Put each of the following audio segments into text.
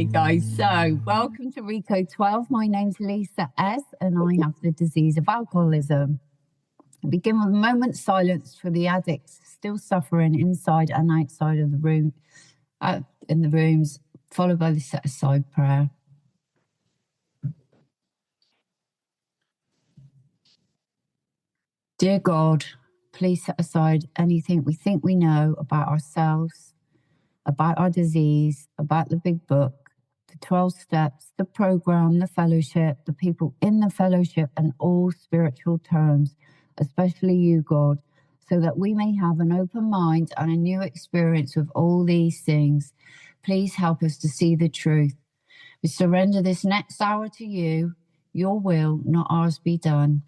Okay, guys, so welcome to Reco12. My name's Lisa.S and I have the disease of alcoholism. I begin with a moment's silence for the addicts still suffering inside and outside of the room, in the rooms, followed by the set-aside prayer. Dear God, please set aside anything we think we know about ourselves, about our disease, about the big book, the 12 steps, the program, the fellowship, the people in the fellowship, and all spiritual terms, especially you, God, so that we may have an open mind and a new experience with all these things. Please help us to see the truth. We surrender this next hour to you. Your will, not ours, be done.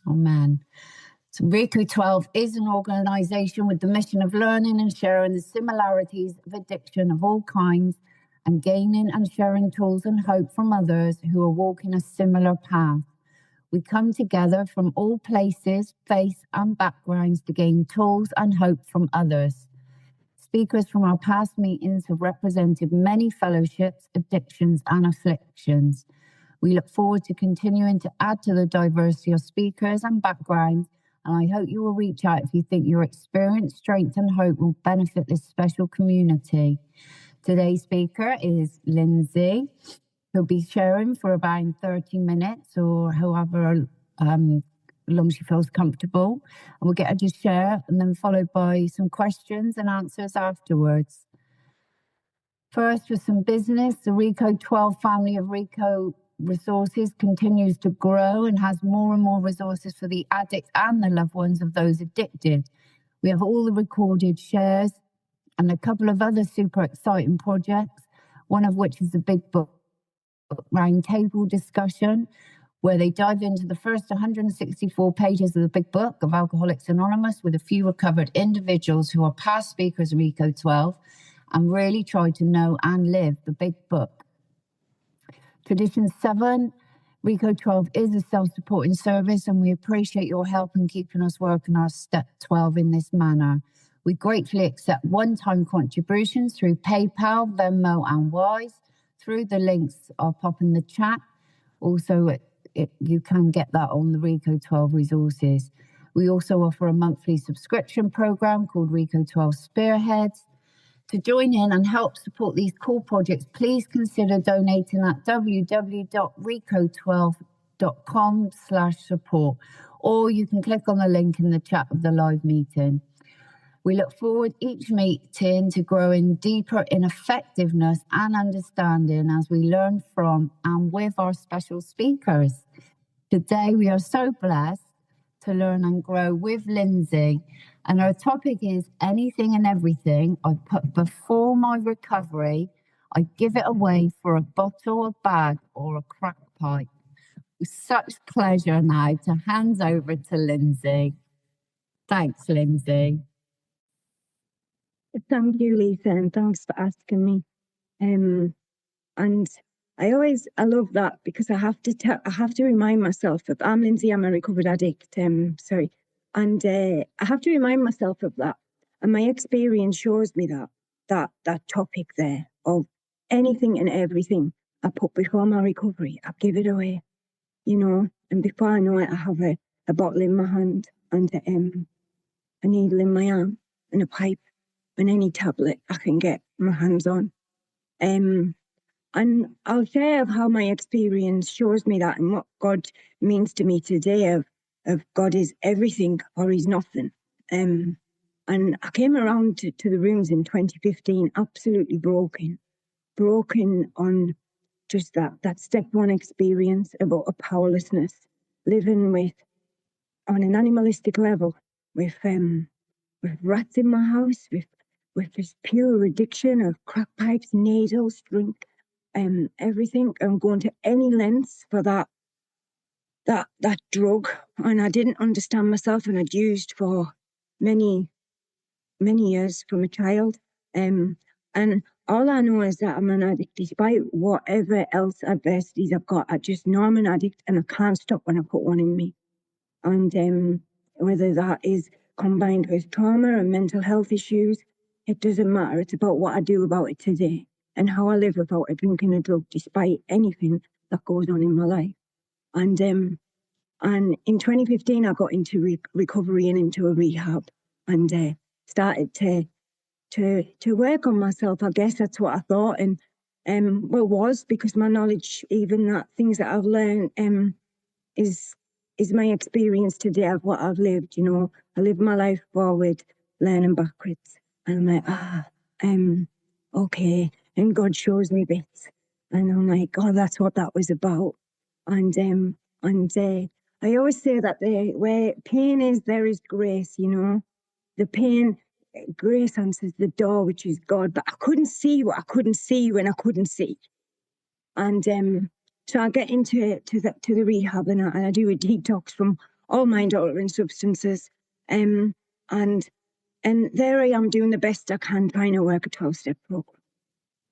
Amen. So Reco12 is an organisation with the mission of learning and sharing the similarities of addiction of all kinds and gaining and sharing tools and hope from others who are walking a similar path. We come together from all places, faiths and backgrounds to gain tools and hope from others. Speakers from our past meetings have represented many fellowships, addictions and afflictions. We look forward to continuing to add to the diversity of speakers and backgrounds, and I hope you will reach out if you think your experience, strength and hope will benefit this special community. Today's speaker is Lindsey. Who'll be sharing for about 30 minutes or however long she feels comfortable. And we'll get her to share and then followed by some questions and answers afterwards. First, for some business, the Reco12 family of Reco Resources continues to grow and has more and more resources for the addicts and the loved ones of those addicted. We have all the recorded shares and a couple of other super exciting projects, one of which is the big book Roundtable discussion, where they dive into the first 164 pages of the big book of Alcoholics Anonymous with a few recovered individuals who are past speakers of Reco12 and really try to know and live the big book. Tradition 7, Reco12 is a self-supporting service and we appreciate your help in keeping us working our step 12 in this manner. We gratefully accept one-time contributions through PayPal, Venmo and Wise. Through the links I'll pop in the chat. Also, you can get that on the Reco12 Resources. We also offer a monthly subscription program called Reco12 Spearheads. To join in and help support these cool projects, please consider donating at www.reco12.com/support, or you can click on the link in the chat of the live meeting. We look forward each meeting to growing deeper in effectiveness and understanding as we learn from and with our special speakers. Today, we are so blessed to learn and grow with Lindsey. And our topic is anything and everything I put before my recovery, I give it away for a bottle, a bag, or a crack pipe. With such pleasure now to hand over to Lindsey. Thanks, Lindsey. Thank you, Lisa, and thanks for asking me. And I love that because I have to remind myself that I'm Lindsey, I'm a recovered addict. And I have to remind myself of that. And my experience shows me that topic there of anything and everything I put before my recovery, I give it away, and before I know it, I have a bottle in my hand and a needle in my arm and a pipe and any tablet I can get my hands on. And I'll share of how my experience shows me that and what God means to me today of God is everything or he's nothing. And I came around to the rooms in 2015, absolutely broken on just that step one experience about a powerlessness, living on an animalistic level with rats in my house, with this pure addiction of crack pipes, needles, drink, everything, and going to any lengths for that drug. And I didn't understand myself, and I'd used for many years from a child. And all I know is that I'm an addict, despite whatever else adversities I've got. I just know I'm an addict, and I can't stop when I put one in me. And whether that is combined with trauma and mental health issues, it doesn't matter. It's about what I do about it today. and how I live without a drink and a drug, despite anything that goes on in my life. And in 2015, I got into recovery and into a rehab, and started to work on myself. I guess that's what I thought, and was, because my knowledge, even that things that I've learned, is my experience today of what I've lived. You know, I live my life forward, learning backwards, and I'm like, okay, and God shows me bits, and I'm like, God, that's what that was about. And I always say that where pain is, there is grace. You know, the pain, grace answers the door, which is God. But I couldn't see what I couldn't see when I couldn't see. And so I get into the rehab, and I do a detox from all mind-altering substances. And there I am doing the best I can, trying to work a 12-step program.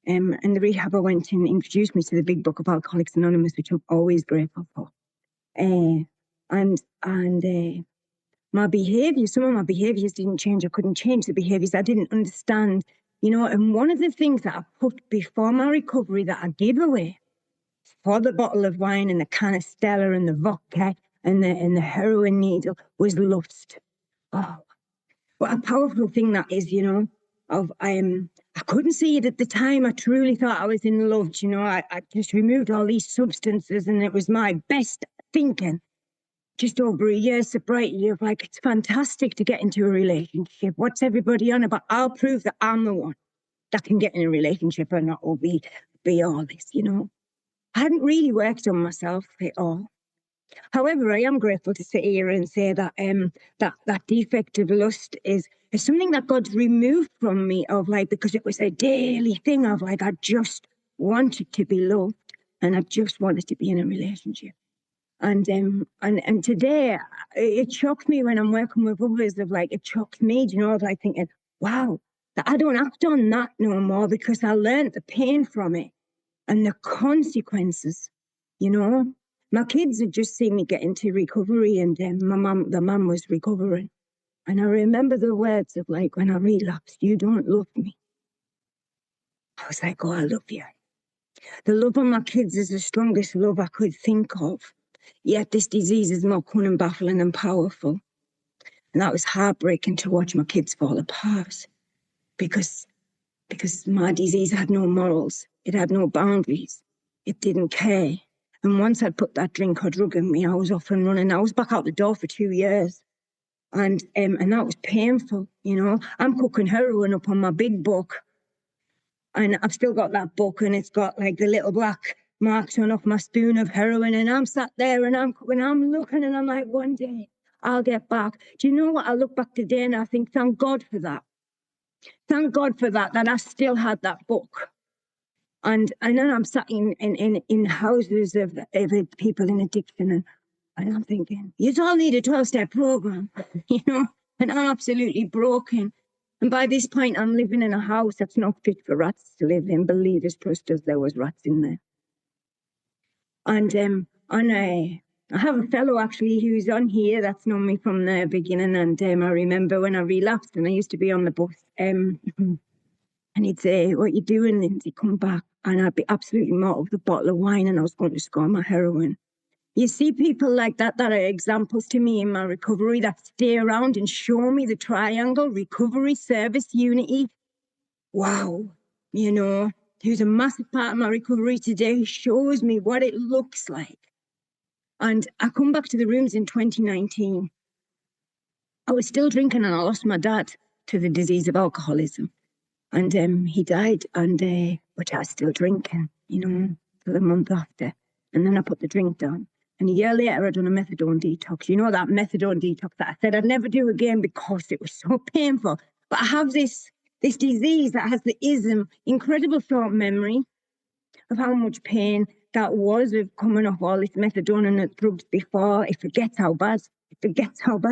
And the rehab I went in introduced me to the big book of Alcoholics Anonymous, which I'm always grateful for. And my behaviours, some of my behaviours didn't change. I couldn't change the behaviours. I didn't understand, you know. And one of the things that I put before my recovery that I gave away for the bottle of wine and the can of Stella and the vodka and the heroin needle was lust. Oh, what a powerful thing that is, you know. I couldn't see it at the time. I truly thought I was in love, you know. I just removed all these substances, and it was my best thinking. Just over a year's sobriety of like, it's fantastic to get into a relationship. What's everybody on about? I'll prove that I'm the one that can get in a relationship and not will be all this, you know. I hadn't really worked on myself at all. However, I am grateful to sit here and say that that defect of lust is something that God's removed from me, of like, because it was a daily thing of like, I just wanted to be loved and I just wanted to be in a relationship. And today it shocks me when I'm working with others, of like, it shocks me, you know, of like thinking, wow, that I don't act on that no more, because I learned the pain from it and the consequences, you know. My kids had just seen me get into recovery, and the mum was recovering. And I remember the words of like, when I relapsed, you don't love me. I was like, oh, I love you. The love of my kids is the strongest love I could think of. Yet this disease is more cunning, baffling and powerful. And that was heartbreaking to watch my kids fall apart, because my disease had no morals. It had no boundaries. It didn't care. And once I'd put that drink or drug in me, I was off and running. I was back out the door for 2 years. And that was painful, you know. I'm cooking heroin up on my big book. And I've still got that book, and it's got like the little black marks on off my spoon of heroin. And I'm sat there and I'm cooking, I'm looking, and I'm like, one day I'll get back. Do you know what? I look back today and I think, thank God for that. Thank God for that I still had that book. And then I'm sat in houses of people in addiction, and I'm thinking, you all need a 12-step program, you know, and I'm absolutely broken. And by this point, I'm living in a house that's not fit for rats to live in. Believe us, trust us, there was rats in there. And I have a fellow actually who's on here that's known me from the beginning. And I remember when I relapsed, and I used to be on the bus, and he'd say, what you doing, Lindsay? Come back. And I'd be absolutely mortal with a bottle of wine, and I was going to score my heroin. You see people like that are examples to me in my recovery, that stay around and show me the triangle: recovery, service, unity. Wow. You know, who's a massive part of my recovery today, who shows me what it looks like. And I come back to the rooms in 2019. I was still drinking, and I lost my dad to the disease of alcoholism. And he died, but I was still drinking, you know, for the month after. And then I put the drink down. And a year later, I'd done a methadone detox. You know, that methadone detox that I said I'd never do again because it was so painful. But I have this disease that has the ism, incredible short memory of how much pain that was of coming off all this methadone and the drugs before. It forgets how bad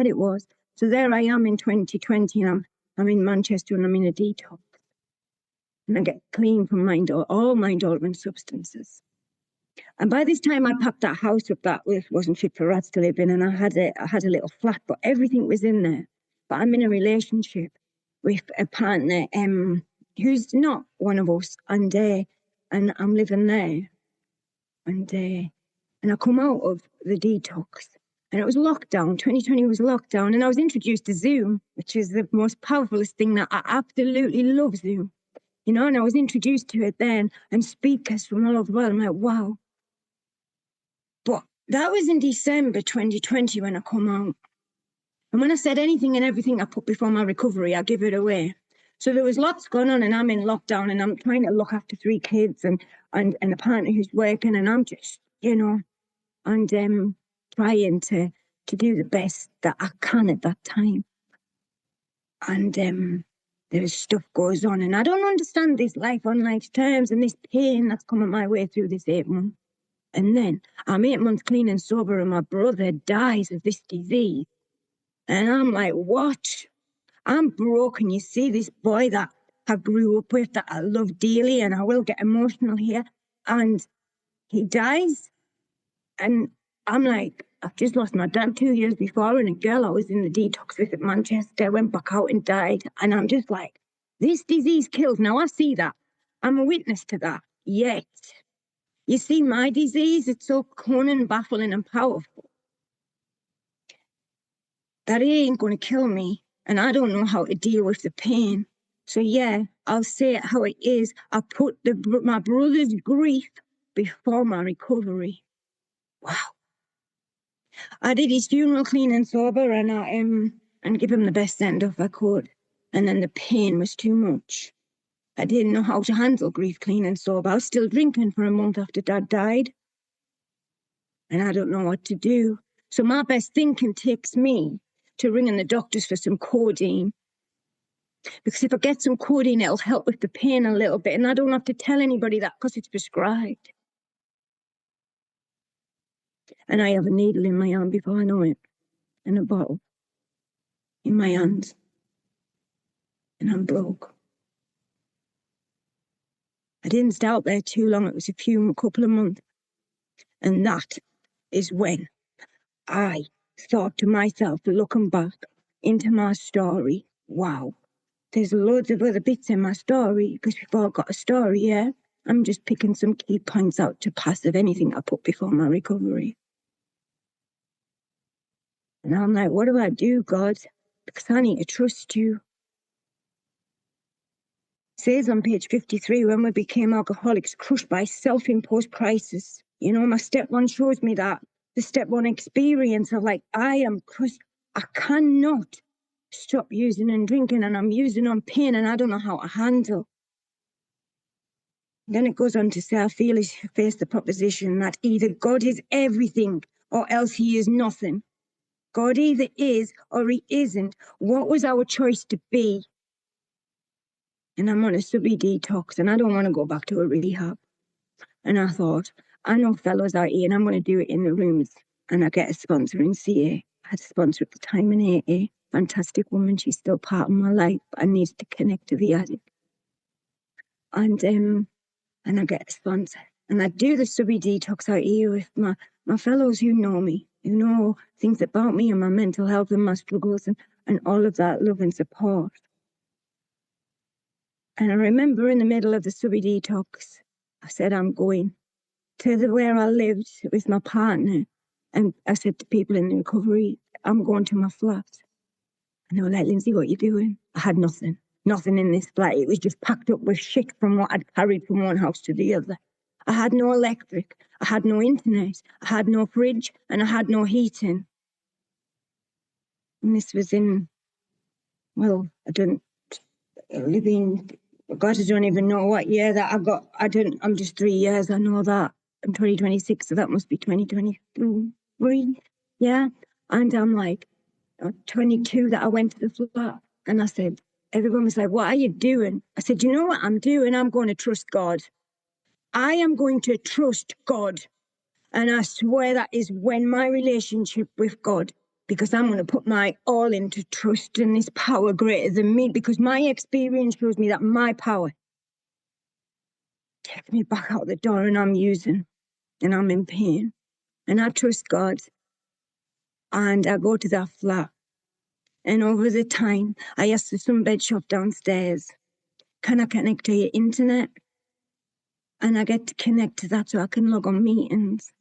it was. So there I am in 2020, and I'm in Manchester, and I'm in a detox. And I get clean from all mind-altering substances. And by this time, I packed that house up that wasn't fit for rats to live in, and I had a little flat, but everything was in there. But I'm in a relationship with a partner who's not one of us, and I'm living there, and I come out of the detox, and it was lockdown. 2020 was lockdown, and I was introduced to Zoom, which is the most powerfulest thing that I absolutely love Zoom, you know. And I was introduced to it then, and speakers from all over the world. I'm like, wow. But that was in December 2020 when I come out. And when I said anything and everything I put before my recovery, I give it away. So there was lots going on, and I'm in lockdown, and I'm trying to look after 3 kids and a partner who's working, and I'm just, you know, and trying to do the best that I can at that time. And there's stuff goes on, and I don't understand this life on life's terms and this pain that's coming my way through this 8 months. And then I'm 8 months clean and sober, and my brother dies of this disease. And I'm like, what? I'm broken. You see, this boy that I grew up with, that I love dearly, and I will get emotional here, and he dies. And I'm like, I've just lost my dad 2 years before, and a girl I was in the detox with at Manchester went back out and died. And I'm just like, this disease kills. Now I see that. I'm a witness to that. Yet, you see, my disease, it's so cunning, baffling, and powerful that it ain't going to kill me. And I don't know how to deal with the pain. So yeah, I'll say it how it is. I put my brother's grief before my recovery. Wow. I did his funeral clean and sober, and I and give him the best send off I could. And then the pain was too much. I didn't know how to handle grief clean and sober. I was still drinking for a month after Dad died. And I don't know what to do. So my best thinking takes me to ringing the doctors for some codeine. Because if I get some codeine, it'll help with the pain a little bit. And I don't have to tell anybody that because it's prescribed. And I have a needle in my arm before I know it. And a bottle in my hand. And I'm broke. I didn't stay out there too long. It was a couple of months. And that is when I thought to myself, looking back into my story, wow, there's loads of other bits in my story, because we've all got a story, yeah? I'm just picking some key points out to pass of anything I put before my recovery. And I'm like, what do I do, God? Because I need to trust you. It says on page 53, when we became alcoholics, crushed by self-imposed crisis. You know, my step 1 shows me that. The step 1 experience of like, I am crushed. I cannot stop using and drinking, and I'm using on pain, and I don't know how to handle. Then it goes on to say, I face the proposition that either God is everything or else he is nothing. God either is or he isn't. What was our choice to be? And I'm on a subby detox, and I don't want to go back to a rehab. And I thought, I know fellows out here, and I'm going to do it in the rooms. And I get a sponsor in CA. I had a sponsor at the time in AA. Fantastic woman. She's still part of my life, but I needed to connect to the addict. And I get a sponsor. And I do the subby detox out here with my fellows who know me, who know things about me and my mental health and my struggles and all of that love and support. And I remember in the middle of the subby detox, I said, I'm going to where I lived with my partner. And I said to people in the recovery, I'm going to my flat. And they were like, Lindsey, what are you doing? I had nothing in this flat. It was just packed up with shit from what I'd carried from one house to the other. I had no electric. I had no internet. I had no fridge, and I had no heating. And this was in, well, I don't live in, God, I don't even know what year that I got. I'm just 3 years, I know that. I'm 2026, so that must be 2023. Yeah. And I'm like, 22 that I went to the flat. And I said, everyone was like, what are you doing? I said, you know what I'm doing? I'm going to trust God. I am going to trust God. And I swear that is when my relationship with God, because I'm going to put my all into trust in this power greater than me, because my experience shows me that my power takes me back out the door, and I'm using, and I'm in pain. And I trust God. And I go to that flat. And over the time, I asked the sunbed shop downstairs can I connect to your internet? And I get to connect to that so I can log on meetings.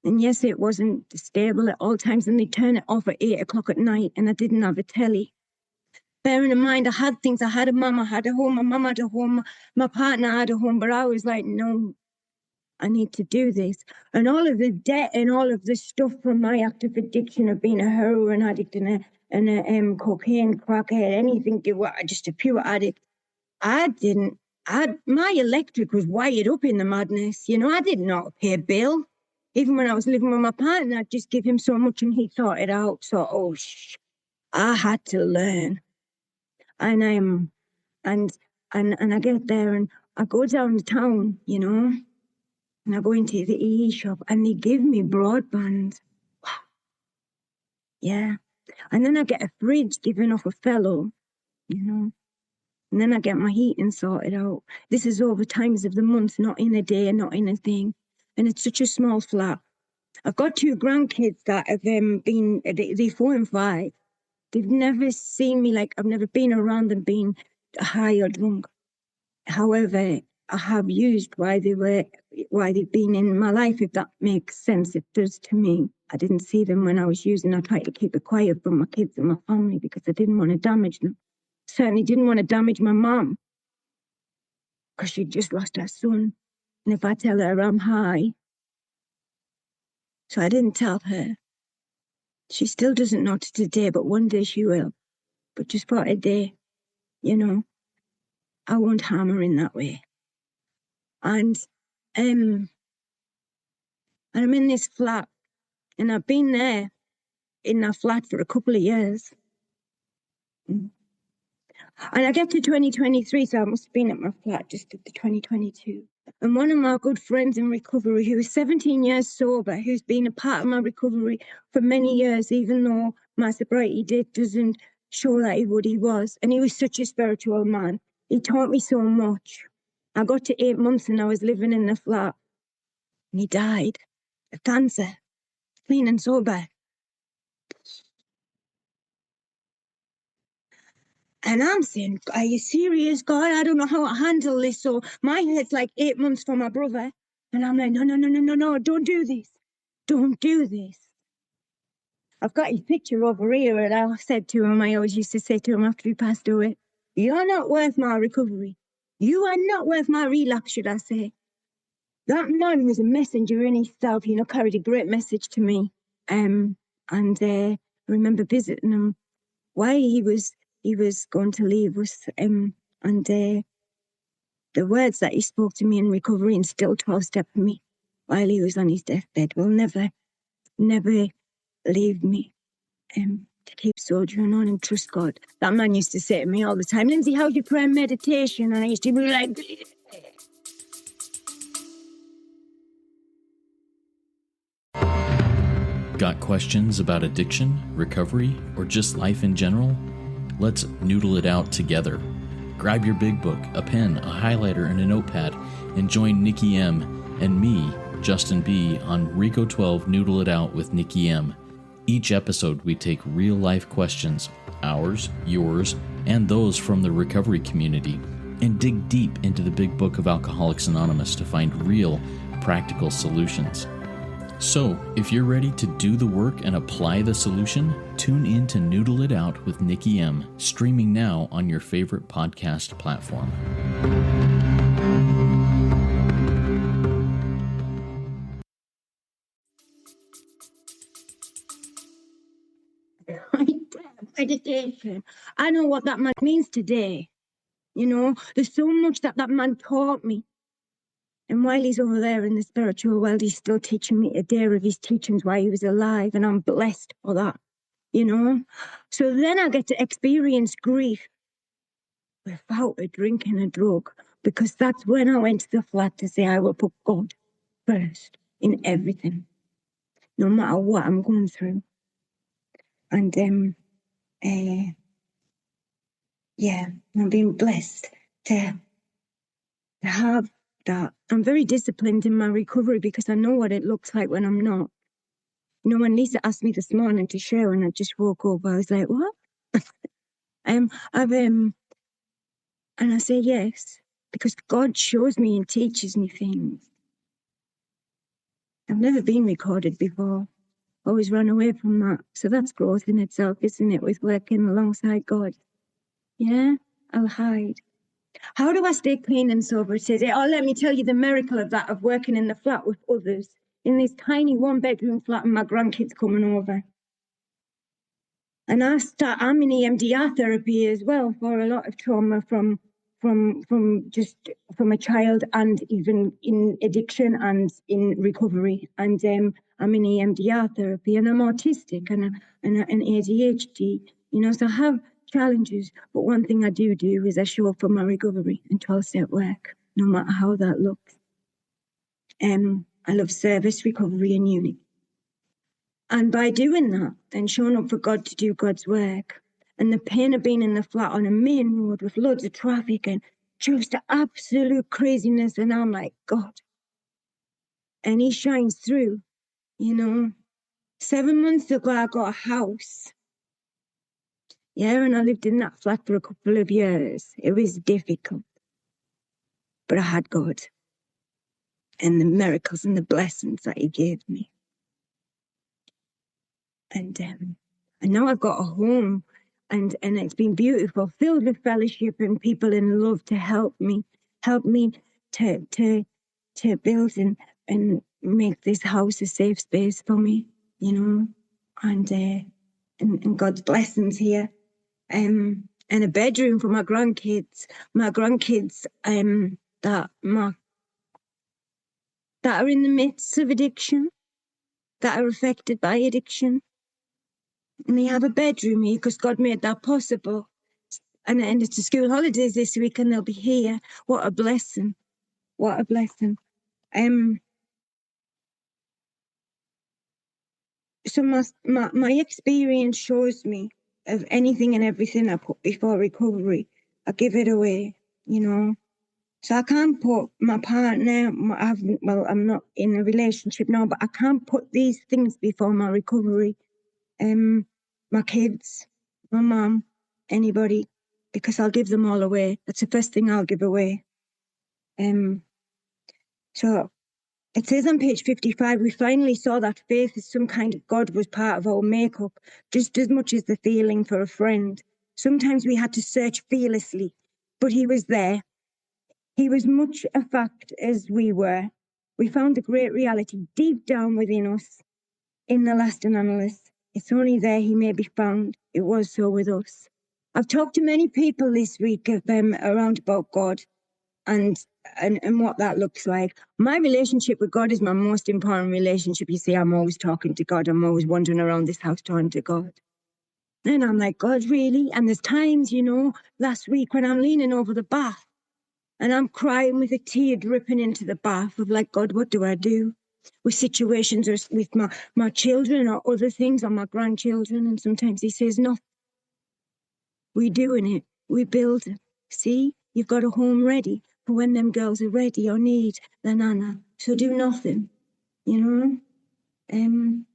And yes, it wasn't stable at all times, and they turn it off at 8 o'clock at night, and I didn't have a telly. Bearing in mind, I had things. I had a mum, I had a home, my mum had a home, my partner had a home, but I was like, no, I need to do this. And all of the debt and all of the stuff from my active addiction of being a heroin addict and a cocaine, crackhead, anything, just a pure addict. My electric was wired up in the madness. You know, I didn't know how to pay a bill. Even when I was living with my partner, I'd just give him so much and he'd sort it out. So, I had to learn. And I get there and I go downtown, you know, and I go into the EE shop and they give me broadband. Wow. Yeah. And then I get a fridge given off a fellow, you know. And then I get my heating sorted out. This is over times of the month, not in a day, not in a thing. And it's such a small flat. I've got 2 grandkids that have been, they're 4 and 5. They've never seen me, like, I've never been around them being high or drunk. However, I have used why they've been in my life, if that makes sense. It does to me. I didn't see them when I was using. I tried to keep it quiet from my kids and my family because I didn't want to damage them. Certainly didn't want to damage my mom because she just lost her son. And if I tell her I'm high, so I didn't tell her. She still doesn't know to today, but one day she will. But just for a day, you know, I won't harm her in that way. And I'm in this flat, and I've been there in that flat for a couple of years. And I get to 2023, so I must have been at my flat just at the 2022. And one of my good friends in recovery, who is 17 years sober, who's been a part of my recovery for many years, even though my sobriety date doesn't show that he was. And he was such a spiritual man. He taught me so much. I got to 8 months and I was living in the flat. And he died of cancer, clean and sober. And I'm saying, are you serious, God? I don't know how to handle this. So my head's like 8 months for my brother. And I'm like, no, don't do this. Don't do this. I've got his picture over here, and I said to him, I always used to say to him after he passed away, you're not worth my recovery. You are not worth my relapse, should I say. That man was a messenger in himself, you know, carried a great message to me. And I remember visiting him while he was going to leave us, and the words that he spoke to me in recovery and still 12-step me while he was on his deathbed will never leave me. To keep soldiering on and trust God. That man used to say to me all the time, Lindsey, how's your prayer and meditation? And I used to be like, got questions about addiction, recovery, or just life in general? Let's noodle it out together. Grab your big book, a pen, a highlighter, and a notepad, and join Nikki M and me, Justin B, on Reco12 Noodle It Out with Nikki M. Each episode, we take real-life questions, ours, yours, and those from the recovery community, and dig deep into the big book of Alcoholics Anonymous to find real, practical solutions. So, if you're ready to do the work and apply the solution, tune in to Noodle It Out with Nikki M, streaming now on your favorite podcast platform. meditation. I know what that man means today. You know, there's so much that man taught me. And while he's over there in the spiritual world, he's still teaching me a day of his teachings while he was alive. And I'm blessed for that, you know. So then I get to experience grief without a drink and a drug, because that's when I went to the flat to say I will put God first in everything, no matter what I'm going through. And I'm being blessed to have that. I'm very disciplined in my recovery because I know what it looks like when I'm not. You know, when Lisa asked me this morning to share and I just woke up, I was like, what? I'm And I say yes, because God shows me and teaches me things. I've never been recorded before. Always run away from that. So that's growth in itself, isn't it? With working alongside God. Yeah, I'll hide. How do I stay clean and sober today? Oh, let me tell you the miracle of that, of working in the flat with others, in this tiny one-bedroom flat and my grandkids coming over. And I'm in EMDR therapy as well for a lot of trauma from a child, and even in addiction and in recovery. And I'm in EMDR therapy, and I'm autistic and ADHD. You know, so I have challenges. But one thing I do is I show up for my recovery and 12-step work, no matter how that looks. I love service, recovery, and uni. And by doing that and showing up for God to do God's work, and the pain of being in the flat on a main road with loads of traffic and just absolute craziness, and I'm like, God. And he shines through, you know. 7 months ago, I got a house. Yeah, and I lived in that flat for a couple of years. It was difficult. But I had God and the miracles and the blessings that he gave me. And now I've got a home, and it's been beautiful, filled with fellowship and people in love to help me to build and make this house a safe space for me, you know, and God's blessings here, and a bedroom for my grandkids that are in the midst of addiction, that are affected by addiction. And they have a bedroom here because God made that possible. And it's the school holidays this week and they'll be here. What a blessing. What a blessing. So my experience shows me of anything and everything I put before recovery, I give it away, you know. So I can't put my partner, I'm not in a relationship now, but I can't put these things before my recovery. My kids, my mum, anybody, because I'll give them all away. That's the first thing I'll give away. So it says on page 55, we finally saw that faith as some kind of God was part of our makeup, just as much as the feeling for a friend. Sometimes we had to search fearlessly, but he was there. He was much a fact as we were. We found the great reality deep down within us. In the last analysis, it's only there he may be found. It was so with us. I've talked to many people this week around about God and what that looks like. My relationship with God is my most important relationship. You see, I'm always talking to God. I'm always wandering around this house talking to God. And I'm like, God, really? And there's times, you know, last week when I'm leaning over the bath and I'm crying with a tear dripping into the bath of like, God, what do I do? With situations or with my children or other things or my grandchildren. And sometimes he says, no, we're doing it. We build it. See, you've got a home ready for when them girls are ready or need their nana. So do nothing, you know? And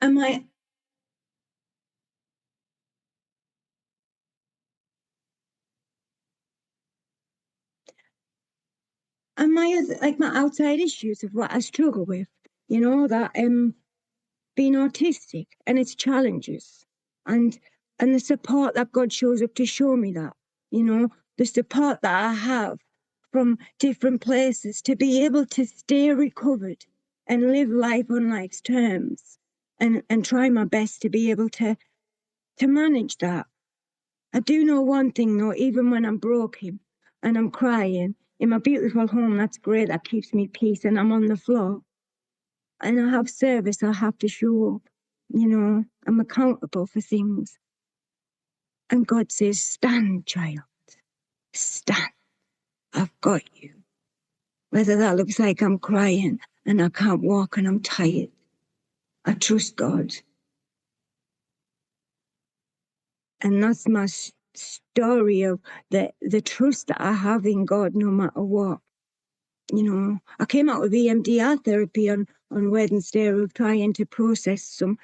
am I like my outside issues of what I struggle with, you know, that being autistic and its challenges and the support that God shows up to show me that, you know, the support that I have from different places to be able to stay recovered and live life on life's terms and try my best to be able to manage that. I do know one thing though, even when I'm broken and I'm crying in my beautiful home, that's great, that keeps me peace, and I'm on the floor and I have service, I have to show up, you know, I'm accountable for things. And God says, stand, child, stand, I've got you. Whether that looks like I'm crying and I can't walk and I'm tired, I trust God. And that's my story of the trust that I have in God no matter what. You know, I came out of EMDR therapy on Wednesday of trying to process some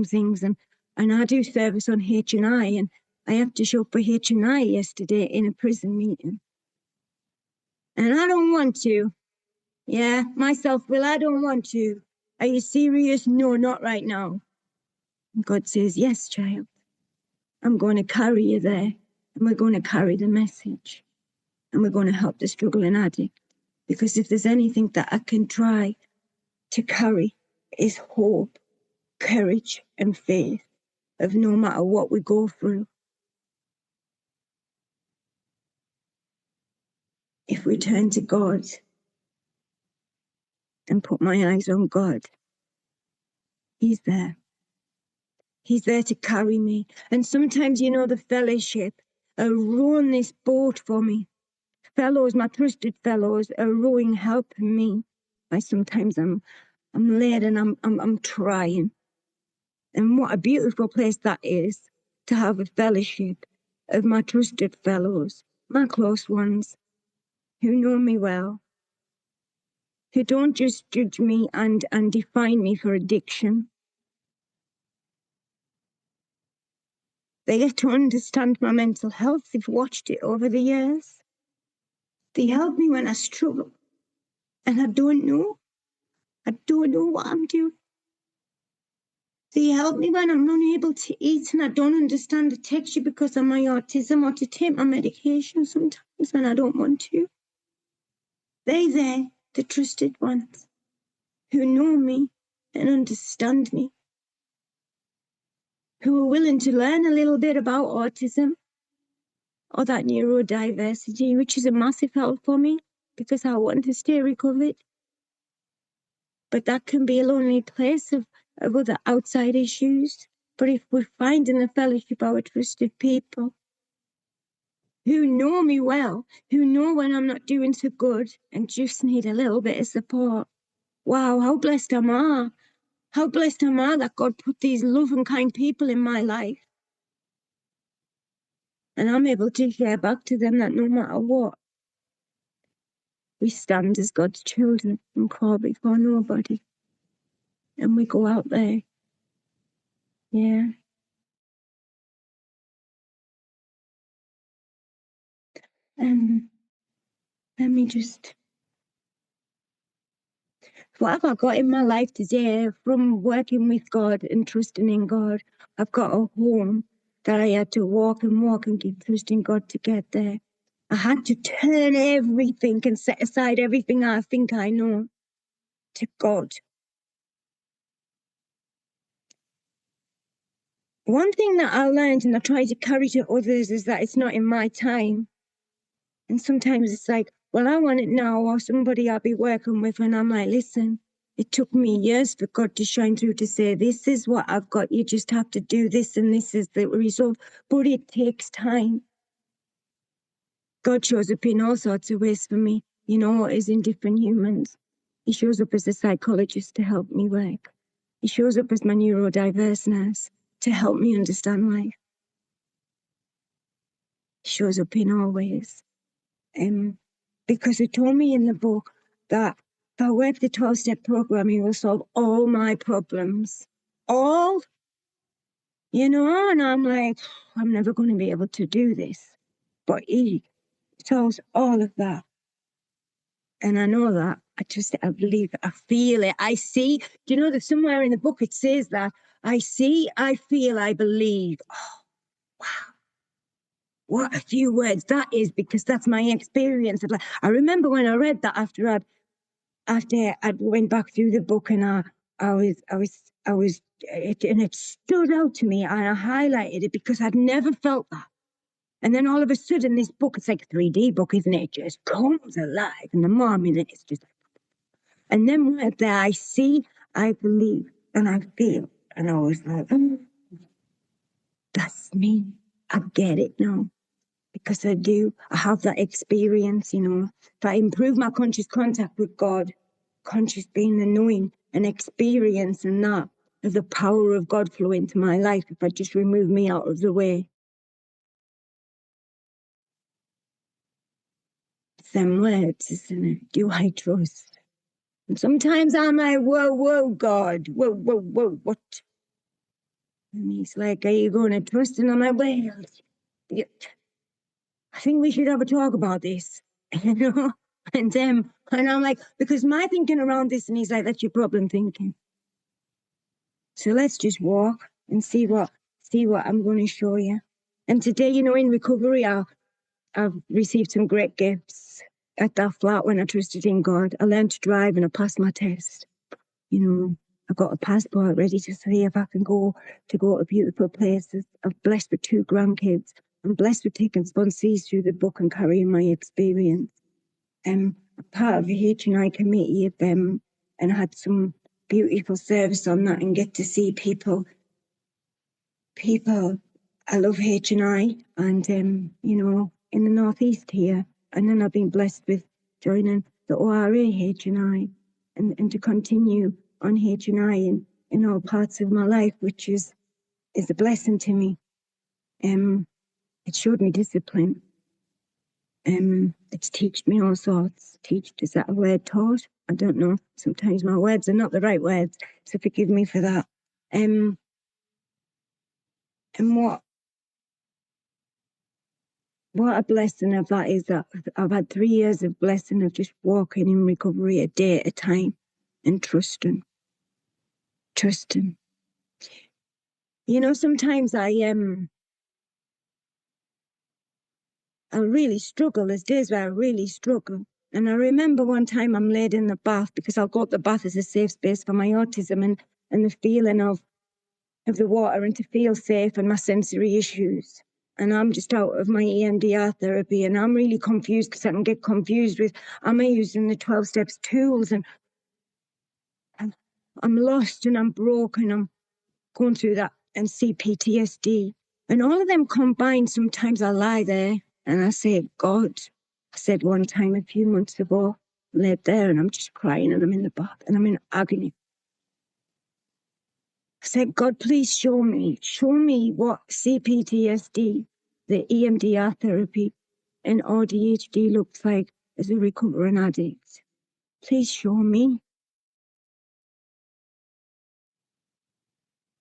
things, and I do service on H&I, I have to show up for H&I yesterday in a prison meeting. And I don't want to. Yeah, myself, well, I don't want to. Are you serious? No, not right now. And God says, yes, child. I'm going to carry you there. And we're going to carry the message. And we're going to help the struggling addict. Because if there's anything that I can try to carry is hope, courage, and faith of no matter what we go through. If we turn to God and put my eyes on God, He's there. He's there to carry me. And sometimes, you know, the fellowship are rowing this boat for me. Fellows, my trusted fellows, are rowing, helping me. Sometimes I'm led and I'm trying. And what a beautiful place that is to have a fellowship of my trusted fellows, my close ones, who know me well, who don't just judge me and define me for addiction. They get to understand my mental health. They've watched it over the years. They help me when I struggle. And I don't know. I don't know what I'm doing. They help me when I'm unable to eat and I don't understand the texture because of my autism or to take my medication sometimes when I don't want to. They're there, the trusted ones, who know me and understand me, who are willing to learn a little bit about autism or that neurodiversity, which is a massive help for me because I want to stay recovered. But that can be a lonely place of other outside issues. But if we find in the fellowship our trusted people who know me well, who know when I'm not doing so good and just need a little bit of support, wow, how blessed am I? How blessed am I that God put these loving, kind people in my life? And I'm able to share back to them that no matter what, we stand as God's children and crawl before nobody. And we go out there. Yeah. Let me just... What have I got in my life today from working with God and trusting in God? I've got a home that I had to walk and keep trusting God to get there. I had to turn everything and set aside everything I think I know to God. One thing that I learned and I try to carry to others is that it's not in my time. And sometimes it's like, well, I want it now, or somebody I'll be working with, and I'm like, listen, it took me years for God to shine through to say, this is what I've got. You just have to do this, and this is the result. But it takes time. God shows up in all sorts of ways for me, you know, as in different humans. He shows up as a psychologist to help me work. He shows up as my neurodiverse nurse to help me understand life. He shows up in all ways. Because he told me in the book that if I work the 12-step program, he will solve all my problems. All? You know, and I'm like, I'm never going to be able to do this. But he solves all of that. And I know that. I believe, I feel it. I see. Do you know that somewhere in the book it says that? I see, I feel, I believe. Oh, wow. What a few words that is, because that's my experience. I remember when I read that after I went back through the book and it stood out to me and I highlighted it because I'd never felt that. And then all of a sudden this book, it's like a 3D book, isn't it? It just comes alive. And the more I'm in it, it's just like, and then right there, I see, I believe, and I feel. And I was like, oh, that's me. I get it now. Because I do. I have that experience, you know. If I improve my conscious contact with God, conscious being the knowing and experience and that of the power of God flow into my life, if I just remove me out of the way. It's them words, isn't it? Do I trust? And sometimes I'm like, whoa, God, whoa, what? And he's like, are you going to trust? And I'm like, well, I think we should have a talk about this, you know? And I'm like, because my thinking around this, and he's like, that's your problem thinking. So let's just walk and see what I'm going to show you. And today, you know, in recovery, I've received some great gifts at that flat when I trusted in God. I learned to drive and I passed my test. You know, I've got a passport ready to see if I can go to beautiful places. I'm blessed with 2 grandkids. I'm blessed with taking sponsees through the book and carrying my experience. I'm part of the H&I committee of them, and I had some beautiful service on that and get to see people. I love H&I and, you know, in the Northeast here. And then I've been blessed with joining the ORA H&I and to continue on H&I in all parts of my life, which is a blessing to me. It showed me discipline. It's taught me all sorts. Teached, is that a word? Taught? I don't know. Sometimes my words are not the right words, so forgive me for that. And what a blessing of that is that I've had 3 years of blessing of just walking in recovery a day at a time and trusting. You know, sometimes I really struggle. There's days where I really struggle. And I remember one time I'm laid in the bath, because I'll go to the bath as a safe space for my autism and the feeling of the water and to feel safe and my sensory issues. And I'm just out of my EMDR therapy and I'm really confused, because I can get confused with, am I using the 12 steps tools? And I'm lost and I'm broken. I'm going through that and CPTSD. And all of them combined, sometimes I lie there and I say, God, I said one time a few months ago, I laid there and I'm just crying and I'm in the bath and I'm in agony. I said, God, please show me what CPTSD, the EMDR therapy, and ADHD looks like as a recovering addict. Please show me.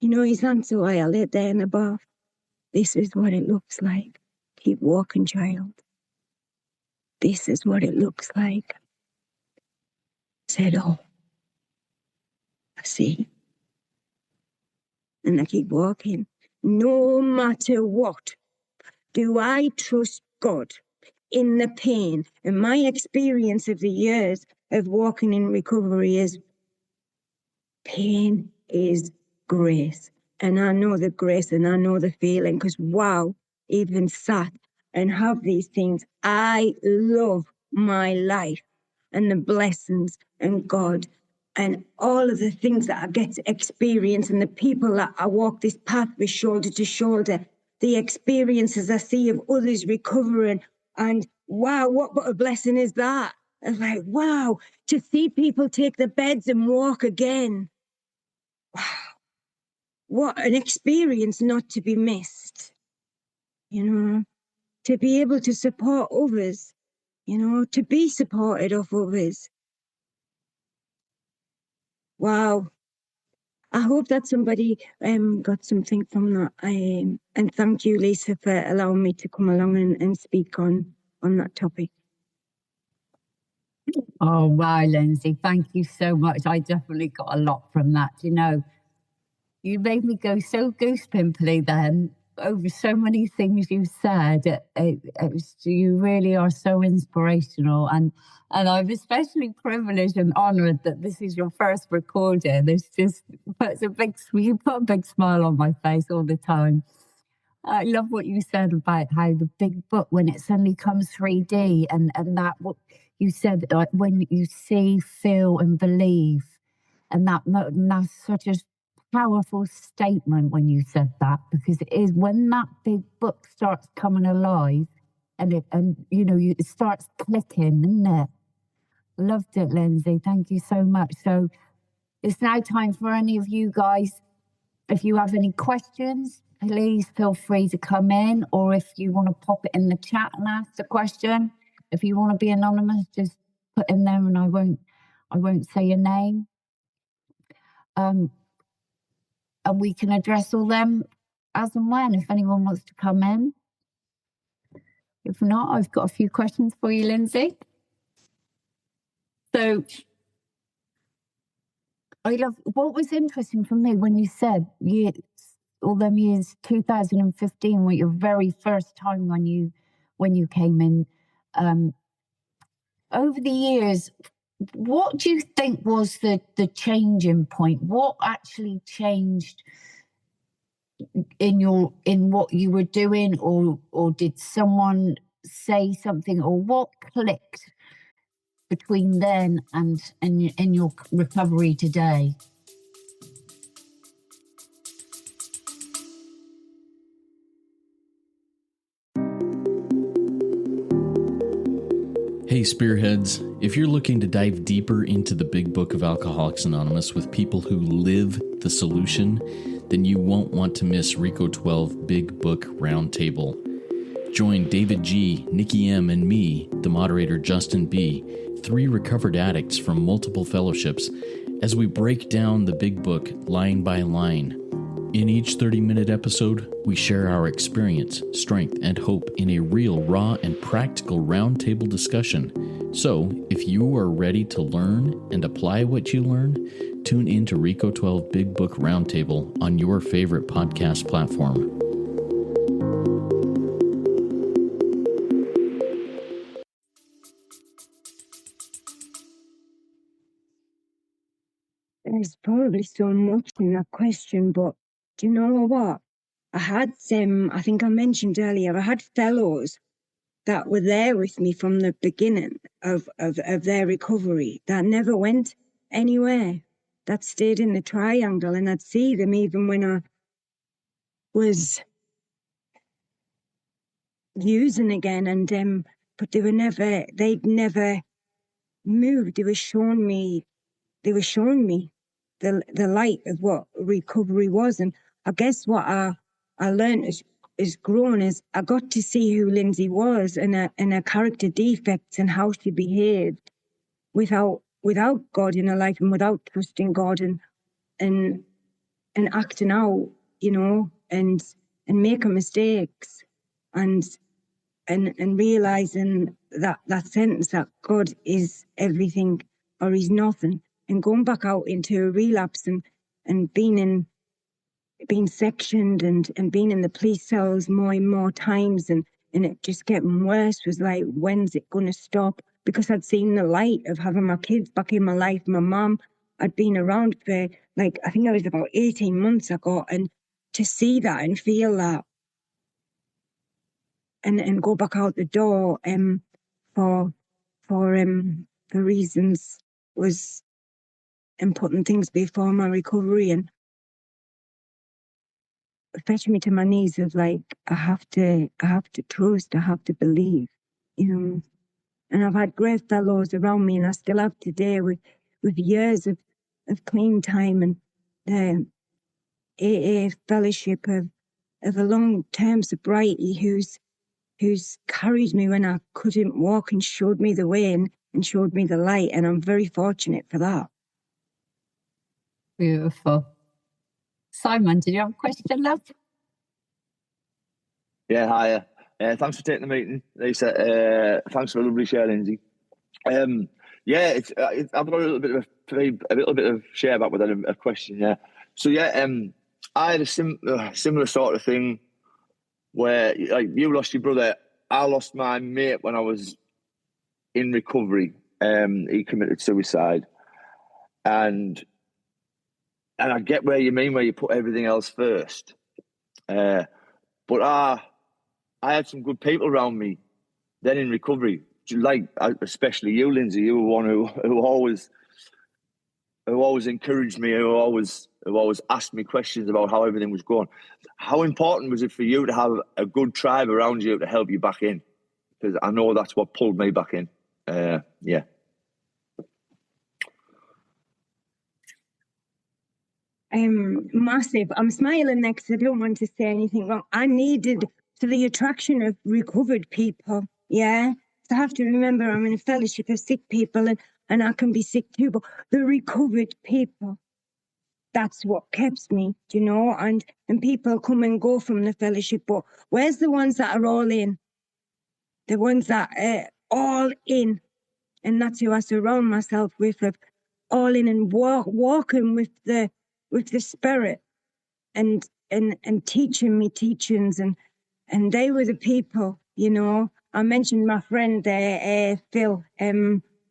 You know, his answer while I laid there in the bath, this is what it looks like. Keep walking, child. This is what it looks like. I said, oh, I see. And I keep walking. No matter what, do I trust God in the pain? And my experience of the years of walking in recovery is pain is grace. And I know the grace and I know the feeling, because wow, even sat and have these things. I love my life and the blessings and God and all of the things that I get to experience and the people that I walk this path with shoulder to shoulder, the experiences I see of others recovering. And wow, what a blessing is that? I was like, wow, to see people take the beds and walk again. Wow, what an experience not to be missed. You know, to be able to support others, you know, to be supported of others. Wow. I hope that somebody got something from that. And thank you, Lisa, for allowing me to come along and speak on that topic. Oh, wow, Lindsey, thank you so much. I definitely got a lot from that. You know, you made me go so goose pimply then over so many things you said. You really are so inspirational. And I'm especially privileged and honoured that this is your first recording. You put a big smile on my face all the time. I love what you said about how the big book, when it suddenly comes 3D and that what you said, like when you see, feel and believe, and that's such a powerful statement when you said that, because it is when that big book starts coming alive and it starts clicking, isn't it? Loved it, Lindsey. Thank you so much. So it's now time for any of you guys. If you have any questions, please feel free to come in, or if you want to pop it in the chat and ask the question. If you want to be anonymous, just put in there and I won't say your name. And we can address all them as and when, if anyone wants to come in. If not, I've got a few questions for you, Lindsey. So what was interesting for me when you said all them years, 2015, were your very first time when you came in. Over the years, what do you think was the changing point? What actually changed in what you were doing, or did someone say something, or what clicked between then and in your recovery today? Hey Spearheads, if you're looking to dive deeper into the big book of Alcoholics Anonymous with people who live the solution, then you won't want to miss Reco12 Big Book Roundtable. Join David G, Nikki M, and me, the moderator Justin B, 3 recovered addicts from multiple fellowships, as we break down the big book line by line. In each 30-minute episode, we share our experience, strength, and hope in a real, raw, and practical roundtable discussion. So, if you are ready to learn and apply what you learn, tune in to Reco12 Big Book Roundtable on your favorite podcast platform. There's probably so much in that question, but do you know what? I had I think I mentioned earlier, I had fellows that were there with me from the beginning of their recovery that never went anywhere, that stayed in the triangle, and I'd see them even when I was using again, and but they'd never moved. They were showing me the light of what recovery was. And I guess what I learned is grown is I got to see who Lindsey was and her character defects and how she behaved without God in her life and without trusting God and acting out, and making mistakes and realizing that sentence that God is everything or he's nothing, and going back out into a relapse and being sectioned and being in the police cells more and more times and it just getting worse, was like, when's it going to stop? Because I'd seen the light of having my kids back in my life. My mum, I'd been around for, like, I think I was about 18 months ago, and to see that and feel that and go back out the door for the reasons was, and putting things before my recovery, and fetching me to my knees of like, I have to trust, I have to believe, And I've had great fellows around me, and I still have today with years of clean time and the AA fellowship of a long-term sobriety who's carried me when I couldn't walk and showed me the way and showed me the light. And I'm very fortunate for that. Beautiful. Simon, did you have a question, love? Yeah, hi. Thanks for taking the meeting, Lisa. Thanks for a lovely share, Lindsey. I've got a little bit of share back with a question. Yeah. So I had a similar sort of thing where, like, you lost your brother. I lost my mate when I was in recovery. He committed suicide, and I get where you mean, where you put everything else first. But I had some good people around me then in recovery, like especially you, Lindsey. You were one who always encouraged me, who always asked me questions about how everything was going. How important was it for you to have a good tribe around you to help you back in? Because I know that's what pulled me back in. Yeah. Massive. I'm smiling next because I don't want to say anything wrong. I needed to the attraction of recovered people. Yeah. So I have to remember I'm in a fellowship of sick people and I can be sick too, but the recovered people, that's what keeps me, and people come and go from the fellowship, but where's the ones that are all in? the ones that are all in. And that's who I surround myself with, of all in and walking with the Spirit and teaching me teachings. And they were the people, you know. I mentioned my friend there, Phil.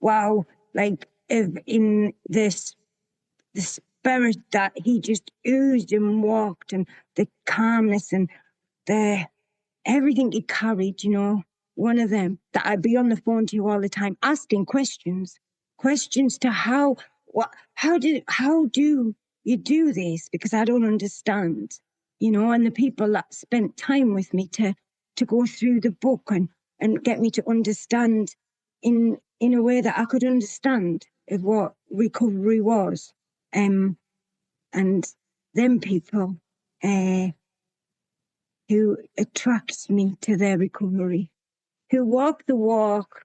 Wow, like in this the spirit that he just oozed and walked, and the calmness and the everything he carried, you know. One of them that I'd be on the phone to you all the time, asking questions to how do you do this? Because I don't understand, you know. And the people that spent time with me to go through the book and get me to understand in a way that I could understand of what recovery was. And them people who attracts me to their recovery, who walk the walk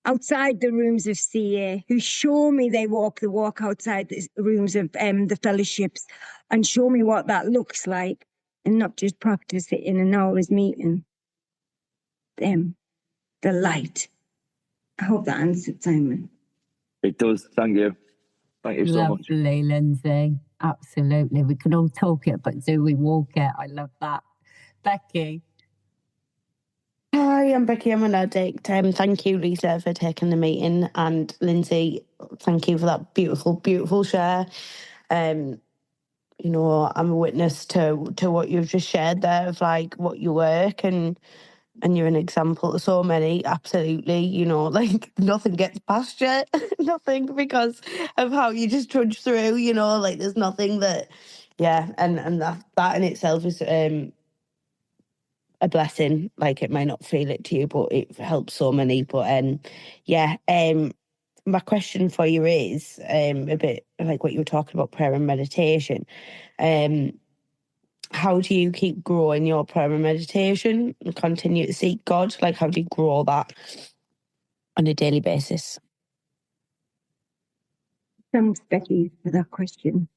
outside the rooms of CA, who show me they walk the walk outside the rooms of the fellowships, and show me what that looks like, and not just practice it in an hour's meeting. Them, the light. I hope that answered, Simon. It does. Thank you. Thank you so much. Lovely, Lindsay. Absolutely. We can all talk it, but do we walk it? I love that. Becky. Hi, I'm Becky. I'm an addict. Thank you, Lisa, for taking the meeting. And Lindsay, thank you for that beautiful, beautiful share. You know, I'm a witness to what you've just shared there of like what you work, and you're an example to so many. Absolutely, you know, like nothing gets past you, nothing, because of how you just trudge through. You know, like there's nothing that, yeah, and that in itself is a blessing. Like it might not feel it to you, but it helps so many. But yeah, my question for you is a bit like what you were talking about, prayer and meditation. How do you keep growing your prayer and meditation and continue to seek God? Like, how do you grow that on a daily basis? Thanks, Becky, for that question.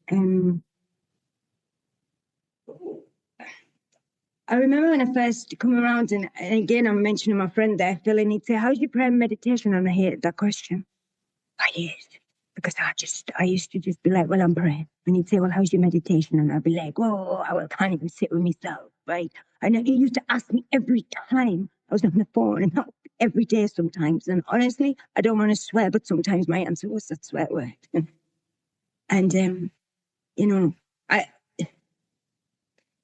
I remember when I first come around, and again, I'm mentioning my friend there, Phil, and he'd say, how's your prayer and meditation? And I hated that question. I did. Because I used to just be like, well, I'm praying. And he'd say, well, how's your meditation? And I'd be like, whoa, I can't even sit with myself, right? And he used to ask me every time I was on the phone, and not every day sometimes. And honestly, I don't want to swear, but sometimes my answer was that swear word. And, you know,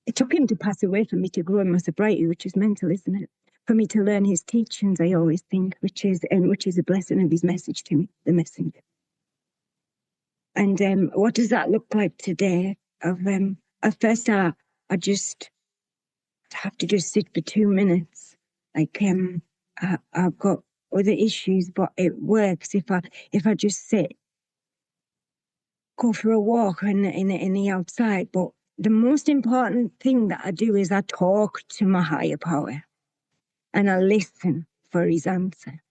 it took him to pass away for me to grow in my sobriety, which is mental, isn't it? For me to learn his teachings, I always think, which is a blessing of his message to me, the messenger. And what does that look like today? At first, I just have to just sit for 2 minutes. Like I've got other issues, but it works if I just sit, go for a walk in the outside. But the most important thing that I do is I talk to my higher power, and I listen for his answer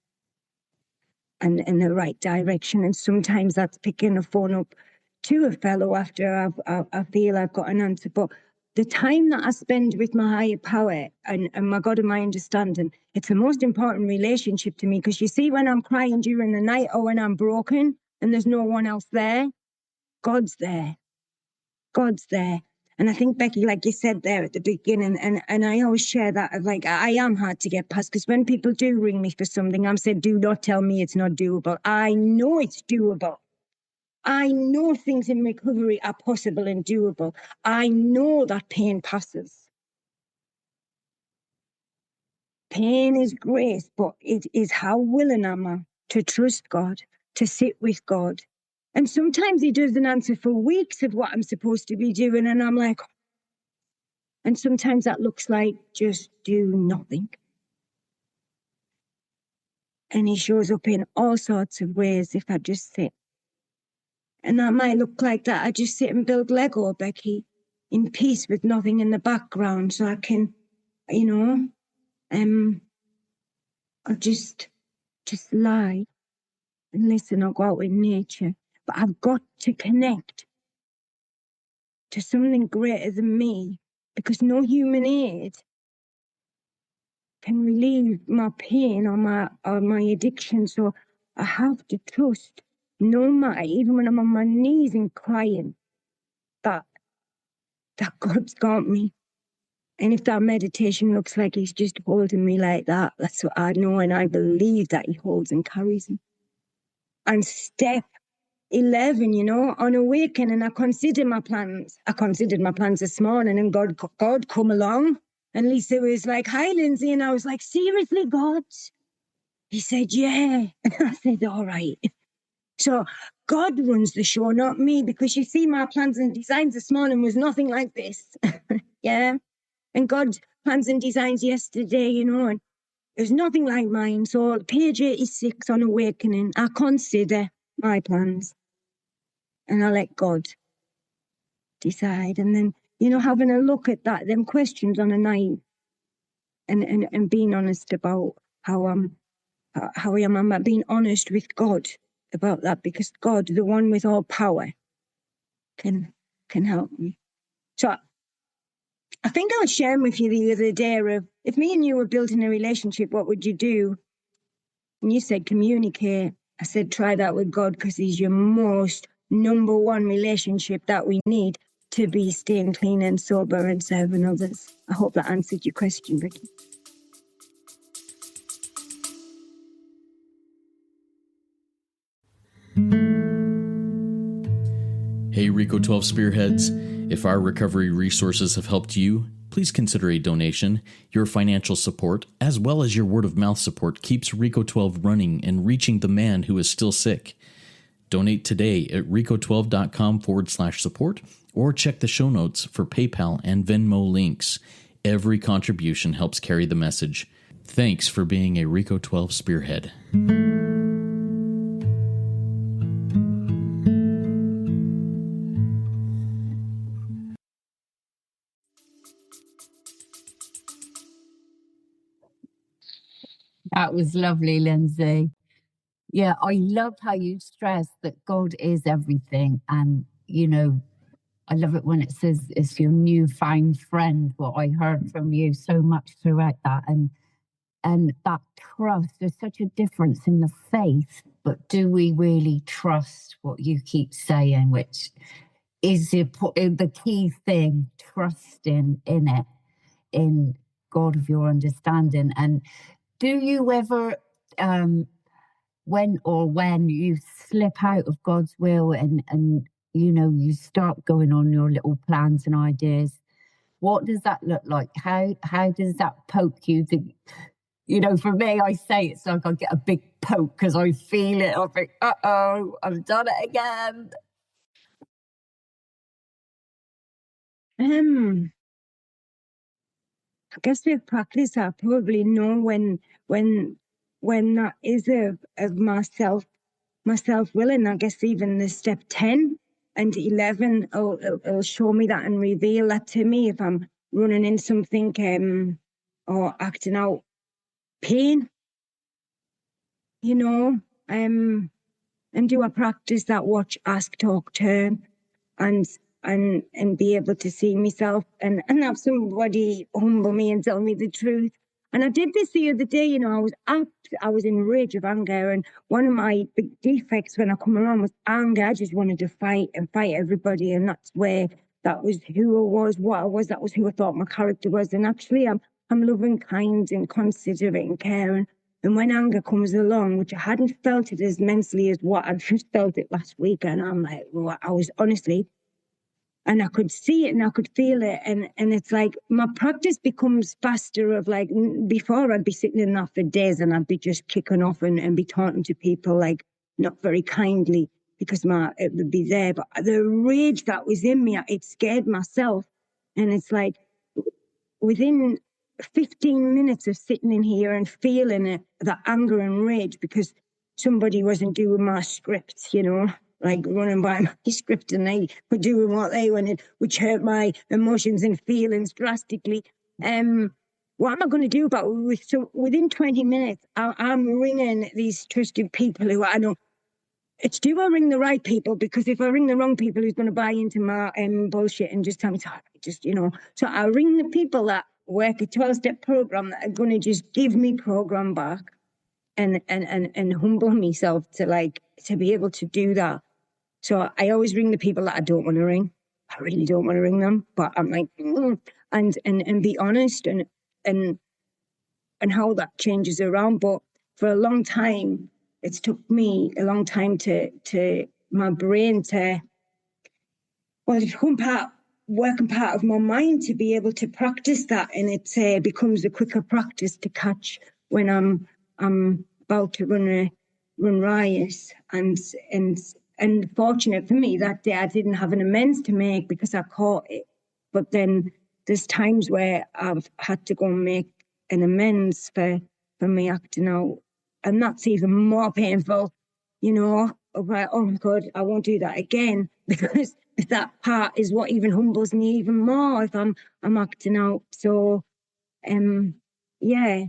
and in the right direction. And sometimes that's picking the phone up to a fellow after I feel I've got an answer. But the time that I spend with my higher power and my God and my understanding, it's the most important relationship to me. Because you see, when I'm crying during the night or when I'm broken and there's no one else there, God's there. God's there. And I think, Becky, like you said there at the beginning, and I always share that, of like, I am hard to get past, because when people do ring me for something, I'm saying, do not tell me it's not doable. I know it's doable. I know things in recovery are possible and doable. I know that pain passes. Pain is grace, but it is how willing am I to trust God, to sit with God. And sometimes he doesn't answer for weeks of what I'm supposed to be doing, and I'm like, and sometimes that looks like just do nothing. And he shows up in all sorts of ways if I just sit. And that might look like that I just sit and build Lego, Becky, in peace with nothing in the background, so I can, you know, or just lie and listen or go out in nature. But I've got to connect to something greater than me, because no human aid can release relieve my pain or my addiction. So I have to trust, no matter, even when I'm on my knees and crying, that God's got me. And if that meditation looks like he's just holding me like that, that's what I know, and I believe that he holds and carries me. And step 11, on awakening, I consider my plans. I considered my plans this morning, and God come along. And Lisa was like, "Hi, Lindsay." And I was like, "Seriously, God?" He said, "Yeah." And I said, "All right." So God runs the show, not me, because you see, my plans and designs this morning was nothing like this. Yeah. And God's plans and designs yesterday, and it was nothing like mine. So page 86 on awakening, I consider my plans and I let God decide. And then, having a look at them questions on a night and being honest about how I am. I'm being honest with God about that, because God, the one with all power, can help me. So I think I was sharing with you the other day of, if me and you were building a relationship, what would you do? And you said communicate. I said try that with God, because he's your most number one relationship that we need to be staying clean and sober and serving others. I hope that answered your question, Vicky. Hey, Reco12 Spearheads. If our recovery resources have helped you, please consider a donation. Your financial support, as well as your word of mouth support, keeps Reco12 running and reaching the man who is still sick. Donate today at reco12.com/support, or check the show notes for PayPal and Venmo links. Every contribution helps carry the message. Thanks for being a Reco12 Spearhead. That was lovely, Lindsay. Yeah, I love how you stress that God is everything. And, I love it when it says it's your newfound friend, what I heard from you so much throughout that. And that trust, there's such a difference in the faith, but do we really trust what you keep saying, which is the key thing, trusting in it, in God of your understanding. And do you ever, when you slip out of God's will and you start going on your little plans and ideas, what does that look like? How does that poke you? For me, I say it's like I get a big poke because I feel it. I think, uh-oh, I've done it again. I guess with practice, I probably know when that is of myself willing. I guess even the step 10 and 11 will show me that and reveal that to me if I'm running in something or acting out pain, and do I practice that watch, ask, talk, turn, and be able to see myself and have somebody humble me and tell me the truth. And I did this the other day, I was in a rage of anger, and one of my big defects when I come around was anger. I just wanted to fight everybody, and that was who I was, what I was, that was who I thought my character was. And actually I'm loving, kind and considerate and caring. And when anger comes along, which I hadn't felt it as mentally as what I'd just felt it last week, and I'm like, well, I was honestly, and I could see it and I could feel it. And it's like my practice becomes faster of like, before I'd be sitting in that for days and I'd be just kicking off and be talking to people like not very kindly because it would be there. But the rage that was in me, it scared myself. And it's like within 15 minutes of sitting in here and feeling it, that anger and rage because somebody wasn't doing my scripts, like running by my script and they were doing what they wanted, which hurt my emotions and feelings drastically. What am I going to do about it? So within 20 minutes, I'm ringing these trusted people who I know. Do I ring the right people? Because if I ring the wrong people, who's going to buy into my bullshit and just tell me, so I ring the people that work a 12-step program that are going to just give me program back and humble myself to be able to do that. So I always ring the people that I don't want to ring. I really don't want to ring them, but I'm like, and be honest and how that changes around. But for a long time, it's took me a long time to my brain to become working part of my mind to be able to practice that, and it becomes a quicker practice to catch when I'm about to run riot. And fortunate for me that day I didn't have an amends to make because I caught it. But then there's times where I've had to go and make an amends for me acting out, and that's even more painful, you know. Like, oh my God, I won't do that again, because that part is what even humbles me even more if I'm acting out. So, yeah,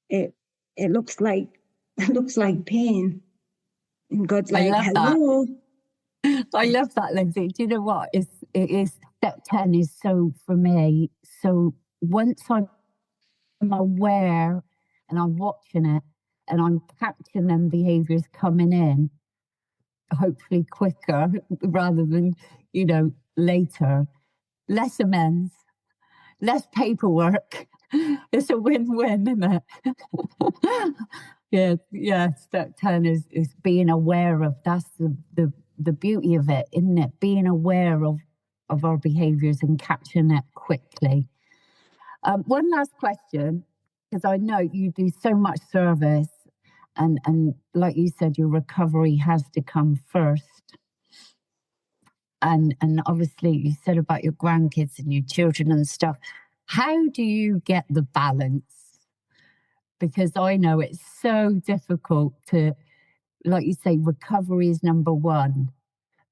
it looks like pain, and God's like, hello. I love that, Lindsay. Do you know what? It is step 10 is so for me. So once I'm aware and I'm watching it and I'm catching them behaviours coming in, hopefully quicker rather than, later, less amends, less paperwork. It's a win-win, isn't it? Yeah. Step 10 is being aware of. That's the beauty of it, isn't it? Being aware of our behaviours and catching it quickly. One last question, because I know you do so much service, and like you said, your recovery has to come first. And obviously you said about your grandkids and your children and stuff. How do you get the balance? Because I know it's so difficult to, like you say, recovery is number one.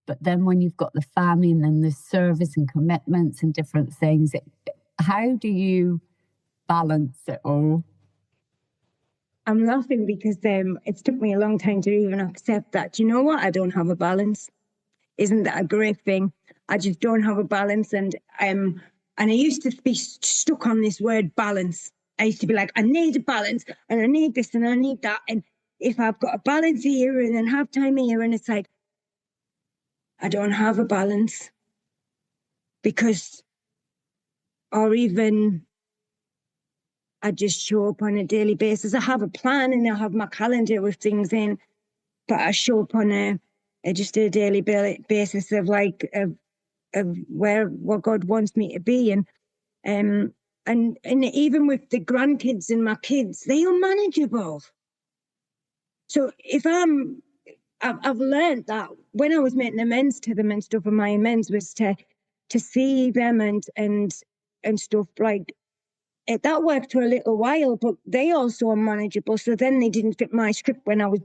But then when you've got the family and then the service and commitments and different things, how do you balance it all? I'm laughing because it's took me a long time to even accept that. Do you know what? I don't have a balance. Isn't that a great thing? I just don't have a balance. And I used to be stuck on this word balance. I used to be like, I need a balance and I need this and I need that. And if I've got a balance here and then half time here, and it's like, I don't have a balance or even I just show up on a daily basis. I have a plan and I have my calendar with things in, but I show up on just a daily basis of what God wants me to be. And even with the grandkids and my kids, they are manageable. So if I've learned that when I was making amends to them and stuff, and my amends was to see them and stuff like it. That worked for a little while, but they also are manageable. So then they didn't fit my script when I was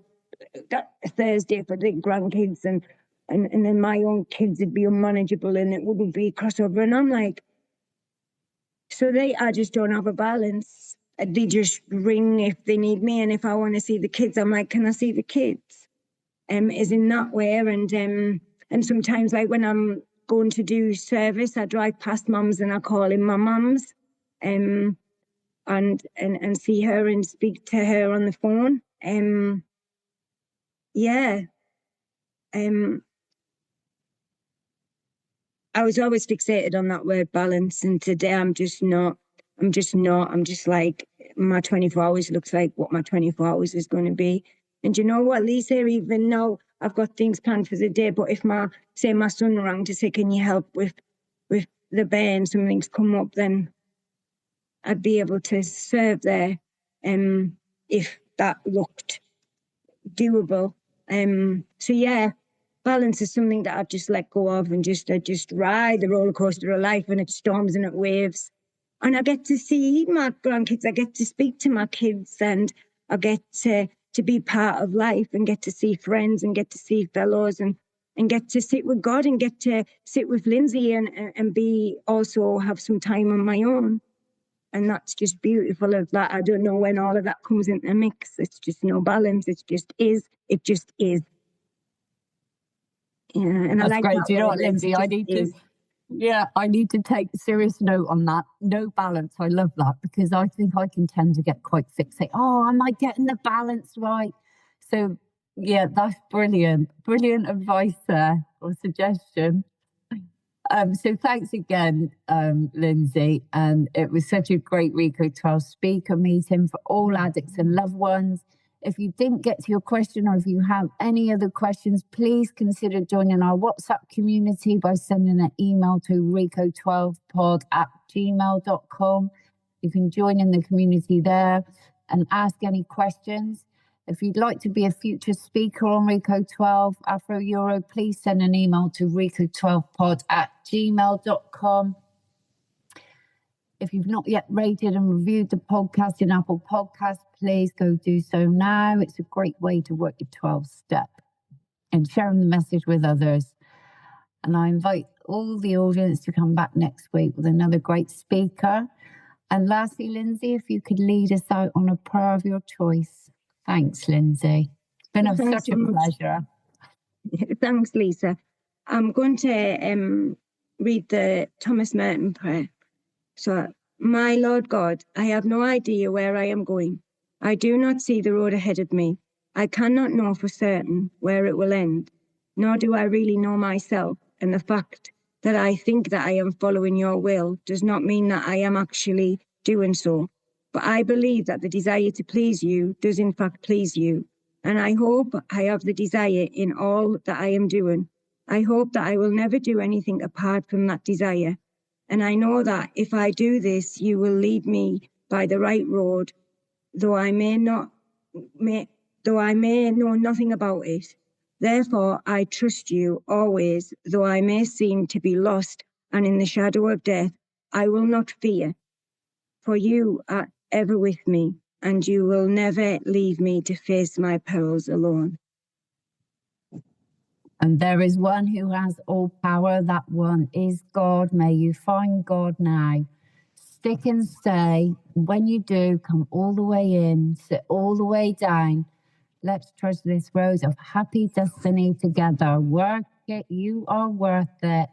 that Thursday for the grandkids, and then my own kids would be unmanageable and it wouldn't be a crossover. And I'm like, so I just don't have a balance. They just ring if they need me, and if I want to see the kids, I'm like, can I see the kids? Is in that way. And sometimes, like when I'm going to do service, I drive past mums and I call in my mums, and see her and speak to her on the phone. I was always fixated on that word balance, and today I'm just not. I'm just like, my 24 hours looks like what my 24 hours is going to be. And you know what, Lisa, even now I've got things planned for the day, but if my son rang to say, can you help with the bear and something's come up, then I'd be able to serve there, if that looked doable. So yeah, balance is something that I've just let go of, and I just ride the roller coaster of life, and it storms and it waves. And I get to see my grandkids, I get to speak to my kids, and I get to be part of life, and get to see friends, and get to see fellows, and get to sit with God, and get to sit with Lindsay, and also have some time on my own. And that's just beautiful of that. I don't know when all of that comes into the mix. It's just no balance. It just is. It just is. Yeah, and that's I like great. that. Do you know what, Lindsay? I need to Yeah, I need to take serious note on that. No balance. I love that because I think I can tend to get quite fixated. Oh, am I getting the balance right? So, yeah, that's brilliant. Brilliant advice there or suggestion. So thanks again, Lindsey. And it was such a great Reco12 speaker meeting for all addicts and loved ones. If you didn't get to your question or if you have any other questions, please consider joining our WhatsApp community by sending an email to reco12pod@gmail.com. You can join in the community there and ask any questions. If you'd like to be a future speaker on Reco12 Afro-Euro, please send an email to reco12pod@gmail.com. If you've not yet rated and reviewed the podcast in Apple Podcasts, please go do so now. It's a great way to work your 12 step and sharing the message with others. And I invite all the audience to come back next week with another great speaker. And lastly, Lindsey, if you could lead us out on a prayer of your choice. Thanks, Lindsey. It's been such a pleasure. Thanks, Lisa. I'm going to read the Thomas Merton prayer. So, my Lord God, I have no idea where I am going. I do not see the road ahead of me. I cannot know for certain where it will end, nor do I really know myself. And the fact that I think that I am following your will does not mean that I am actually doing so. But I believe that the desire to please you does in fact please you. And I hope I have the desire in all that I am doing. I hope that I will never do anything apart from that desire. And I know that if I do this, you will lead me by the right road, though I may know nothing about it. Therefore, I trust you always, though I may seem to be lost and in the shadow of death. I will not fear, for you are ever with me, and you will never leave me to face my perils alone. And there is one who has all power. That one is God. May you find God now. Stick and stay. When you do, come all the way in, sit all the way down. Let's trudge this road of happy destiny together. Work it. You are worth it.